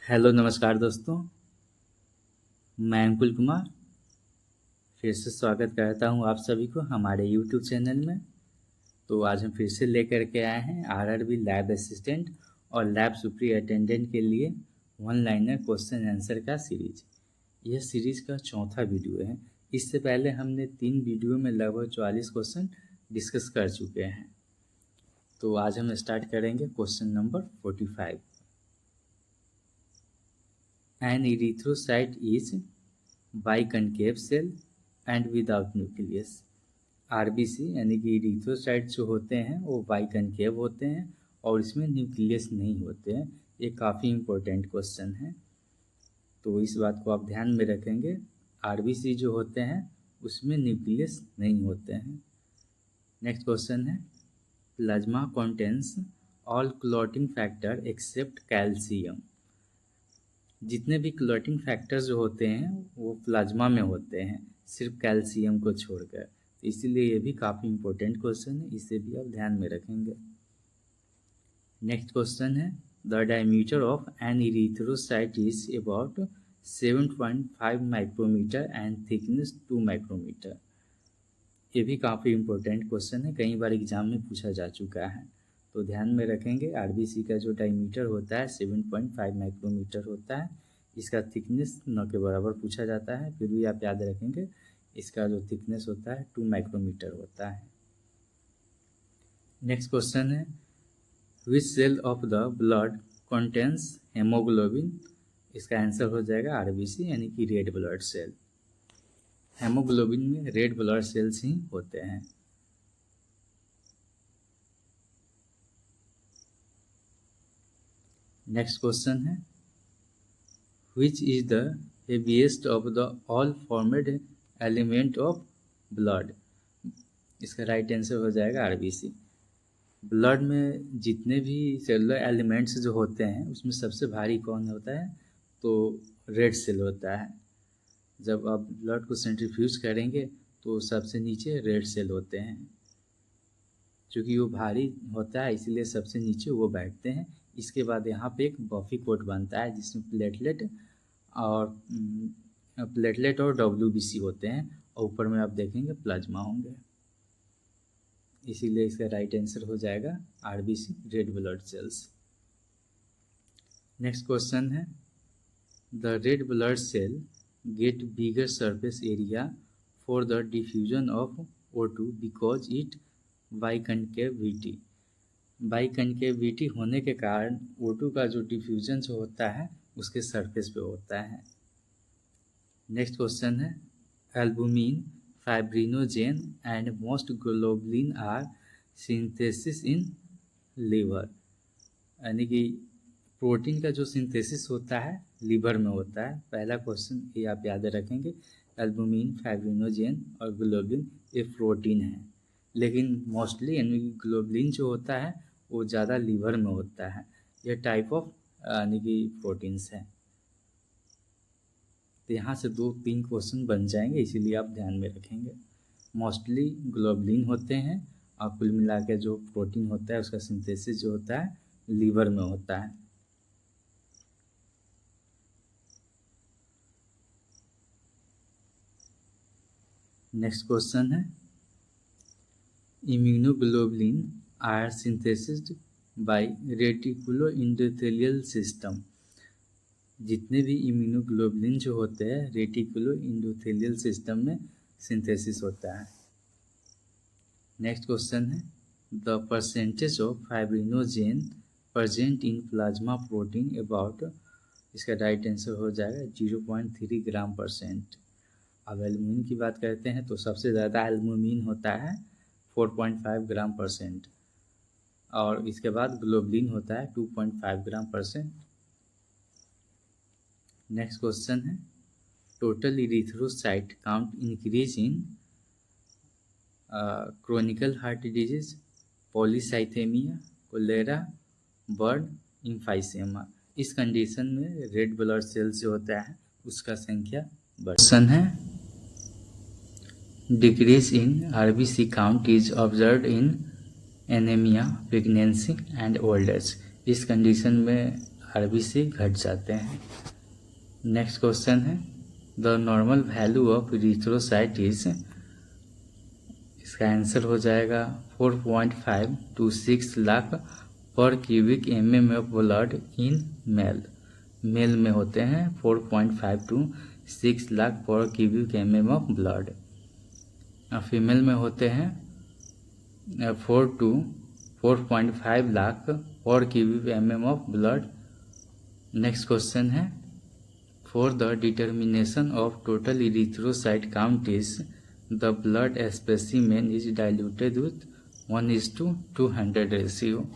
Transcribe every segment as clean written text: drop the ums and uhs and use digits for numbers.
Hello नमस्कार दोस्तों, मैं अंकुल कुमार फिर से स्वागत करता हूं आप सभी को हमारे यूट्यूब चैनल में। तो आज हम फिर से लेकर के आए हैं आरआरबी लैब असिस्टेंट और लैब सुप्री अटेंडेंट के लिए वन लाइनर क्वेश्चन आंसर का सीरीज। यह सीरीज का चौथा वीडियो है। इससे पहले हमने 3 वीडियो में लगभग 44 क्वेश्चन डिस्कस कर चुके हैं। तो आज हम स्टार्ट करेंगे question number 45। An erythrocyte is biconcave cell and without nucleus। RBC यानी कि इरीथ्रोसाइट जो होते हैं वो बाइकनकेव होते हैं और इसमें न्यूक्लियस नहीं होते हैं। ये काफ़ी इम्पोर्टेंट क्वेश्चन है, तो इस बात को आप ध्यान में रखेंगे। आरबीसी जो होते हैं उसमें न्यूक्लियस नहीं होते हैं। नेक्स्ट क्वेश्चन है, plasma contains all clotting factor except calcium. जितने भी क्लॉटिंग फैक्टर्स जो होते हैं वो प्लाज्मा में होते हैं, सिर्फ कैल्शियम को छोड़कर। इसीलिए ये भी काफ़ी इम्पोर्टेंट क्वेश्चन है, इसे भी आप ध्यान में रखेंगे। नेक्स्ट क्वेश्चन है, the diameter of an erythrocyte is about 7.5 micrometer and thickness 2 micrometer. ये भी काफ़ी इम्पोर्टेंट क्वेश्चन है, कई बार एग्जाम में पूछा जा चुका है, तो ध्यान में रखेंगे। आरबीसी का जो डायमीटर होता है 7.5 माइक्रोमीटर होता है। इसका थिकनेस 9 के बराबर पूछा जाता है, फिर भी आप याद रखेंगे इसका जो थिकनेस होता है 2 माइक्रोमीटर होता है। नेक्स्ट क्वेश्चन है, which cell of the blood contains haemoglobin. इसका आंसर हो जाएगा आरबीसी यानी कि रेड ब्लड सेल। हेमोग्लोबिन में रेड ब्लड सेल्स ही होते हैं। नेक्स्ट क्वेश्चन है, which is the heaviest of the all formed element of blood. इसका राइट आंसर हो जाएगा आरबीसी। ब्लड में जितने भी सेलुलर एलिमेंट्स जो होते हैं उसमें सबसे भारी कौन होता है, तो रेड सेल होता है। जब आप ब्लड को सेंट्रीफ्यूज करेंगे तो सबसे नीचे रेड सेल होते हैं। क्योंकि वो भारी होता है इसलिए सबसे नीचे वो बैठते हैं। इसके बाद यहाँ पे एक बफी कोट बनता है जिसमें प्लेटलेट और डब्ल्यूबीसी होते हैं और ऊपर में आप देखेंगे प्लाज्मा होंगे। इसीलिए इसका राइट आंसर हो जाएगा RBC red blood cells. Next question है, the red blood cell get bigger surface area for the diffusion of O2 because it biconcavity. Biconcavity होने के कारण O2 का जो डिफ्यूजन जो होता है उसके सरफेस पे होता है। नेक्स्ट क्वेश्चन है, albumin, fibrinogen and most globulin are synthesis in liver. यानी कि प्रोटीन का जो सिंथेसिस होता है लीवर में होता है। पहला क्वेश्चन ये आप याद रखेंगे, एल्बुमिन, फाइब्रिनोजेन और ग्लोबुलिन ये प्रोटीन है, लेकिन मोस्टली यानी कि ग्लोबुलिन जो होता है वो ज़्यादा लीवर में होता है। ये टाइप ऑफ यानी कि प्रोटीन्स है। तो यहाँ से 2-3 क्वेश्चन बन जाएंगे, इसीलिए आप ध्यान में रखेंगे। मोस्टली ग्लोबुलिन होते हैं और कुल मिला के जो प्रोटीन होता है उसका सिंथेसिस जो होता है लीवर में होता है। नेक्स्ट क्वेश्चन है, immunoglobulin are synthesised by reticulo endothelial system. जितने भी इम्यूनोग्लोबुलिन जो होते हैं रेटिकुलो इंडोथेलियल सिस्टम में सिंथेसिस होता है। नेक्स्ट क्वेश्चन है, the percentage of fibrinogen present in plasma protein about. इसका राइट आंसर हो जाएगा 0.3 ग्राम %। अब एल्बुमिन की बात करते हैं तो सबसे ज़्यादा एल्बुमिन होता है 4.5 ग्राम %, और इसके बाद ग्लोबुलिन होता है 2.5 ग्राम %। नेक्स्ट क्वेश्चन है, total erythrocyte count increase in chronical heart disease, polycythaemia, cholera, burn, emphysema. इस कंडीशन में रेड ब्लड सेल्स जो होता है उसका संख्या बढ़ता है। Decrease in RBC count is observed in anaemia, pregnancy and old age. इस कंडीशन में आरबीसी घट जाते हैं। नेक्स्ट क्वेश्चन है the normal value of erythrocyte is, इसका आंसर हो जाएगा 4.5 to 6 lakh per cubic mm of blood in male. Male में होते हैं 4.5 to 6 lakh per cubic mm of blood. Female में होते हैं 4 to 4.5 lakh per cubic mm of blood. Next question है for the determination of total erythrocyte count is the blood specimen is diluted with 1:200 ratio.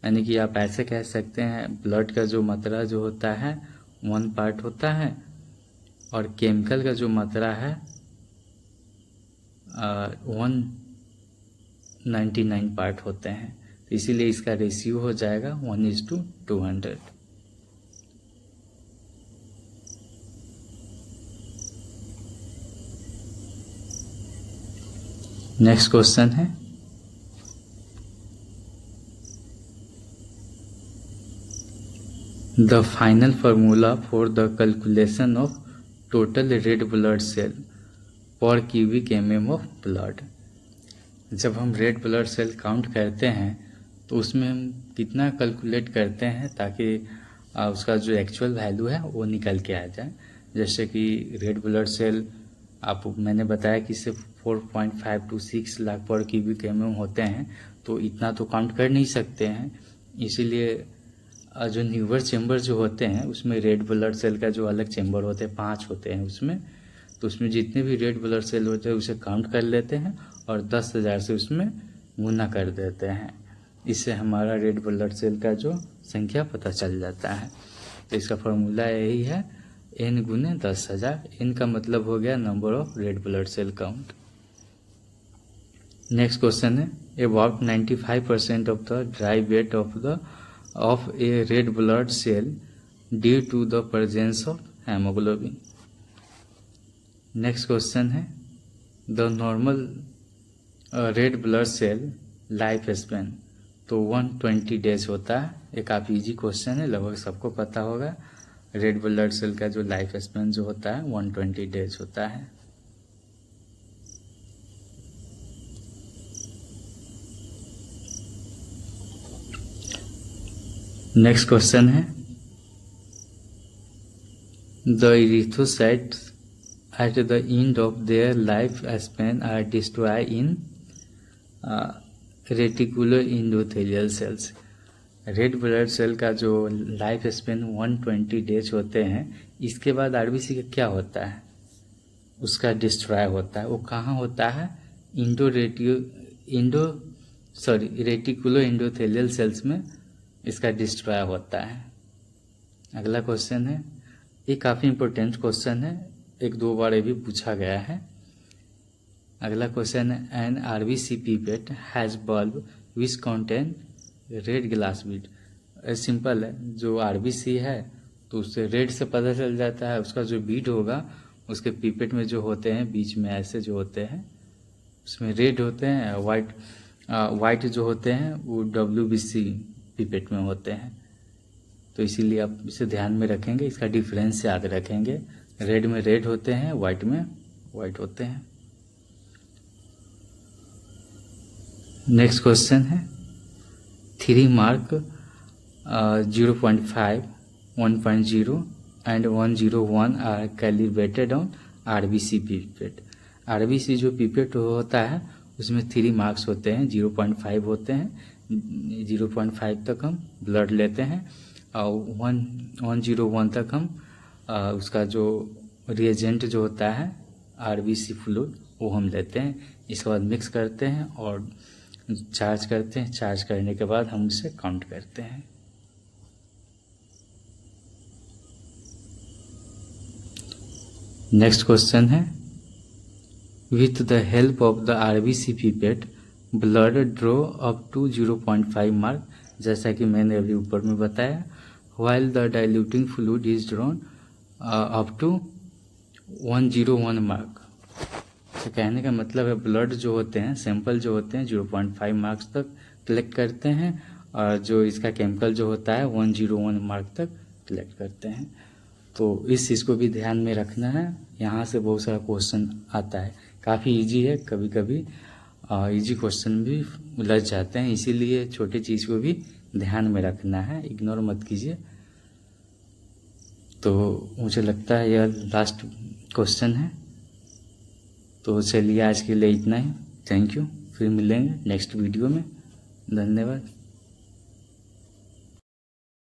यानी कि आप ऐसे कह सकते हैं ब्लड का जो मात्रा जो होता है 1 पार्ट होता है और केमिकल का जो मात्रा है 199 पार्ट होते हैं, तो इसीलिए इसका रेशियो हो जाएगा 1:200। नेक्स्ट क्वेश्चन है the final formula for the calculation of total red blood cell per cubic mm of blood. जब हम रेड ब्लड सेल काउंट करते हैं तो उसमें हम कितना कैलकुलेट करते हैं ताकि उसका जो एक्चुअल वैल्यू है वो निकल के आ जाए। जैसे कि रेड ब्लड सेल मैंने बताया कि सिर्फ 4.5 to 6 lakh per cubic mm होते हैं, तो इतना तो काउंट कर नहीं सकते हैं। इसीलिए जो न्यूवर चेम्बर जो होते हैं उसमें रेड ब्लड सेल का जो अलग चेम्बर होते हैं 5 होते हैं उसमें, तो उसमें जितने भी रेड ब्लड सेल होते हैं उसे काउंट कर लेते हैं और 10,000 से उसमें गुना कर देते हैं। इससे हमारा रेड ब्लड सेल का जो संख्या पता चल जाता है। तो इसका फॉर्मूला यही है n गुने 10,000। n का मतलब हो गया number of red blood cell count. Next question है about 95% of the dry weight of a red blood cell due to the presence of haemoglobin. Next question है the normal red blood cell life span, तो 120 days होता है। एक काफ़ी easy question है, लगभग सबको पता होगा। रेड ब्लड सेल का जो लाइफ स्पैन जो होता है 120 डेज होता है। नेक्स्ट क्वेश्चन है the erythrocytes at the end of their life span are destroy in reticular endothelial cells. Red blood cell का जो लाइफ स्पैन 120 डेज होते हैं, इसके बाद आरबीसी का क्या होता है, उसका डिस्ट्रॉय होता है। वो कहाँ होता है, रेटिकुलर एंडोथेलियल सेल्स में इसका डिस्ट्रॉय होता है। अगला क्वेश्चन है, ये काफ़ी इंपॉर्टेंट क्वेश्चन है, 1-2 बार ये भी पूछा गया है। अगला क्वेश्चन है an RBC pipette has bulb which contain red glass bead. Simple है, जो आरबीसी है तो उससे रेड से पता चल जाता है। उसका जो बीड होगा उसके पिपेट में जो होते हैं बीच में ऐसे जो होते हैं उसमें रेड होते हैं, वाइट जो होते हैं वो WBC पिपेट में होते हैं। तो इसीलिए आप इसे ध्यान में रखेंगे, इसका डिफरेंस याद रखेंगे। रेड में रेड होते हैं, वाइट में वाइट होते हैं। नेक्स्ट क्वेश्चन है 3 mark 0.5, 1.0 and 101 are calibrated on RBC pipette. RBC जो पिपेट होता है उसमें 3 मार्क्स होते हैं, 0.5 होते हैं। 0.5 तक हम ब्लड लेते हैं और 101 तक हम उसका जो रिएजेंट जो होता है आरबीसी फ्लूइड वो हम लेते हैं। इसके बाद मिक्स करते हैं और चार्ज करते हैं। चार्ज करने के बाद हम उसे काउंट करते हैं। नेक्स्ट क्वेश्चन है with the help of the RBC pipette blood draw up to 0.5 mark, जैसा कि मैंने अभी ऊपर में बताया। While the diluting fluid is drawn up to 101 mark. तो कहने का मतलब है ब्लड जो होते हैं, सैंपल जो होते हैं 0.5 मार्क्स तक कलेक्ट करते हैं और जो इसका केमिकल जो होता है 101 मार्क तक कलेक्ट करते हैं। तो इस चीज़ को भी ध्यान में रखना है। यहाँ से बहुत सारा क्वेश्चन आता है, काफ़ी इजी है, कभी कभी इजी क्वेश्चन भी उलझ जाते हैं, इसीलिए छोटी चीज़ को भी ध्यान में रखना है, इग्नोर मत कीजिए। तो मुझे लगता है यह लास्ट क्वेश्चन है। तो चलिए आज के लिए इतना ही। थैंक यू, फिर मिलेंगे नेक्स्ट वीडियो में। धन्यवाद।